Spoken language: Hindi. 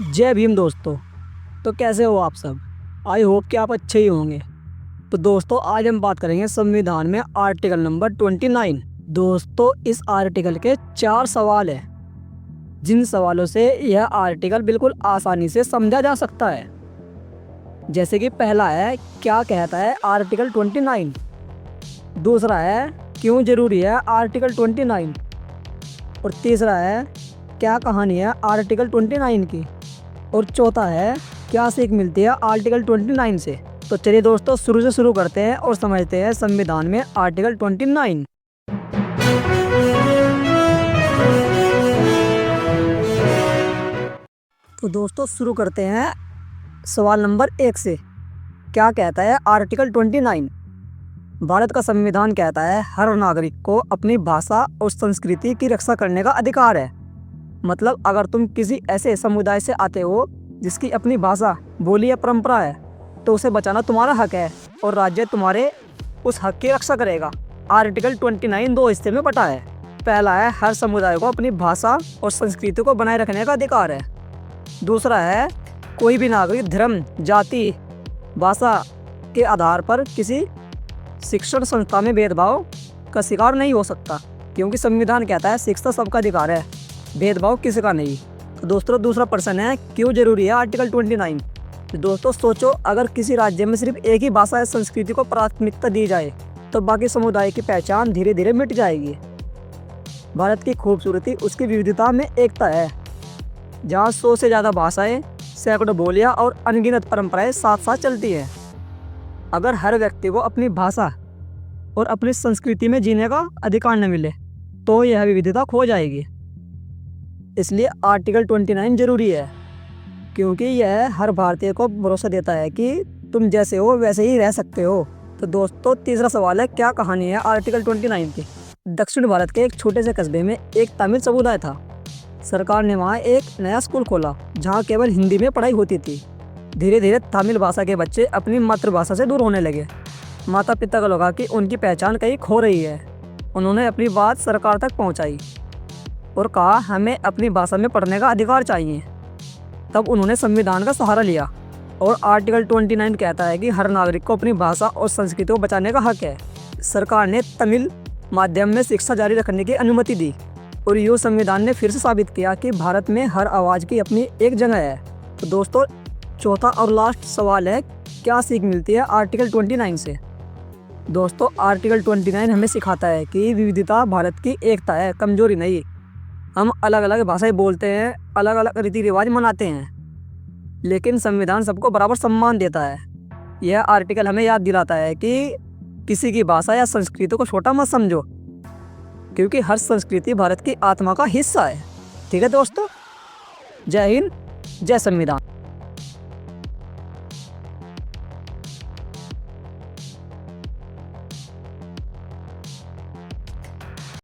जय भीम दोस्तों। तो कैसे हो आप सब? आई होप कि आप अच्छे ही होंगे। तो दोस्तों आज हम बात करेंगे संविधान में आर्टिकल नंबर 29। दोस्तों इस आर्टिकल के 4 सवाल हैं जिन सवालों से यह आर्टिकल बिल्कुल आसानी से समझा जा सकता है। जैसे कि पहला है, क्या कहता है आर्टिकल 29। दूसरा है, क्यों जरूरी है आर्टिकल 29। और तीसरा है, क्या कहानी है आर्टिकल 29 की। और चौथा है, क्या सीख मिलती है आर्टिकल 29 से। तो चलिए दोस्तों शुरू से शुरू करते हैं और समझते हैं संविधान में आर्टिकल 29। तो दोस्तों शुरू करते हैं सवाल नंबर 1 से। क्या कहता है आर्टिकल 29? भारत का संविधान कहता है हर नागरिक को अपनी भाषा और संस्कृति की रक्षा करने का अधिकार है। मतलब अगर तुम किसी ऐसे समुदाय से आते हो जिसकी अपनी भाषा, बोली या परंपरा है तो उसे बचाना तुम्हारा हक है और राज्य तुम्हारे उस हक की रक्षा करेगा। आर्टिकल 29 दो हिस्से में बटा है। पहला है, हर समुदाय को अपनी भाषा और संस्कृति को बनाए रखने का अधिकार है। दूसरा है, कोई भी नागरिक धर्म, जाति, भाषा के आधार पर किसी शिक्षण संस्था में भेदभाव का शिकार नहीं हो सकता, क्योंकि संविधान कहता है शिक्षा सबका अधिकार है, भेदभाव किसी का नहीं। तो दोस्तों दूसरा प्रश्न है, क्यों जरूरी है आर्टिकल 29? तो दोस्तों सोचो, अगर किसी राज्य में सिर्फ एक ही भाषा या संस्कृति को प्राथमिकता दी जाए तो बाकी समुदाय की पहचान धीरे धीरे मिट जाएगी। भारत की खूबसूरती उसकी विविधता में एकता है, जहाँ 100 से ज़्यादा भाषाएं, सैकड़ों बोलियाँ और अनगिनत परंपराएं साथ साथ चलती हैं। अगर हर व्यक्ति को अपनी भाषा और अपनी संस्कृति में जीने का अधिकार न मिले तो यह विविधता खो जाएगी। इसलिए आर्टिकल 29 जरूरी है, क्योंकि यह हर भारतीय को भरोसा देता है कि तुम जैसे हो वैसे ही रह सकते हो। तो दोस्तों तीसरा सवाल है, क्या कहानी है आर्टिकल 29 की? दक्षिण भारत के एक छोटे से कस्बे में एक तमिल समुदाय था। सरकार ने वहाँ एक नया स्कूल खोला जहाँ केवल हिंदी में पढ़ाई होती थी। धीरे धीरे तमिल भाषा के बच्चे अपनी मातृभाषा से दूर होने लगे। माता पिता को लगा कि उनकी पहचान कहीं खो रही है। उन्होंने अपनी बात सरकार तक पहुँचाई और कहा, हमें अपनी भाषा में पढ़ने का अधिकार चाहिए। तब उन्होंने संविधान का सहारा लिया और आर्टिकल 29 कहता है कि हर नागरिक को अपनी भाषा और संस्कृति को बचाने का हक है। सरकार ने तमिल माध्यम में शिक्षा जारी रखने की अनुमति दी और यूँ संविधान ने फिर से साबित किया कि भारत में हर आवाज़ की अपनी एक जगह है। तो दोस्तों चौथा और लास्ट सवाल है, क्या सीख मिलती है आर्टिकल 29 से? दोस्तों आर्टिकल 29 हमें सिखाता है कि विविधता भारत की एकता है, कमजोरी नहीं। हम अलग अलग भाषाएं बोलते हैं, अलग अलग रीति रिवाज मनाते हैं, लेकिन संविधान सबको बराबर सम्मान देता है। यह आर्टिकल हमें याद दिलाता है कि किसी की भाषा या संस्कृति को छोटा मत समझो, क्योंकि हर संस्कृति भारत की आत्मा का हिस्सा है। ठीक है दोस्तों, जय हिंद, जय संविधान।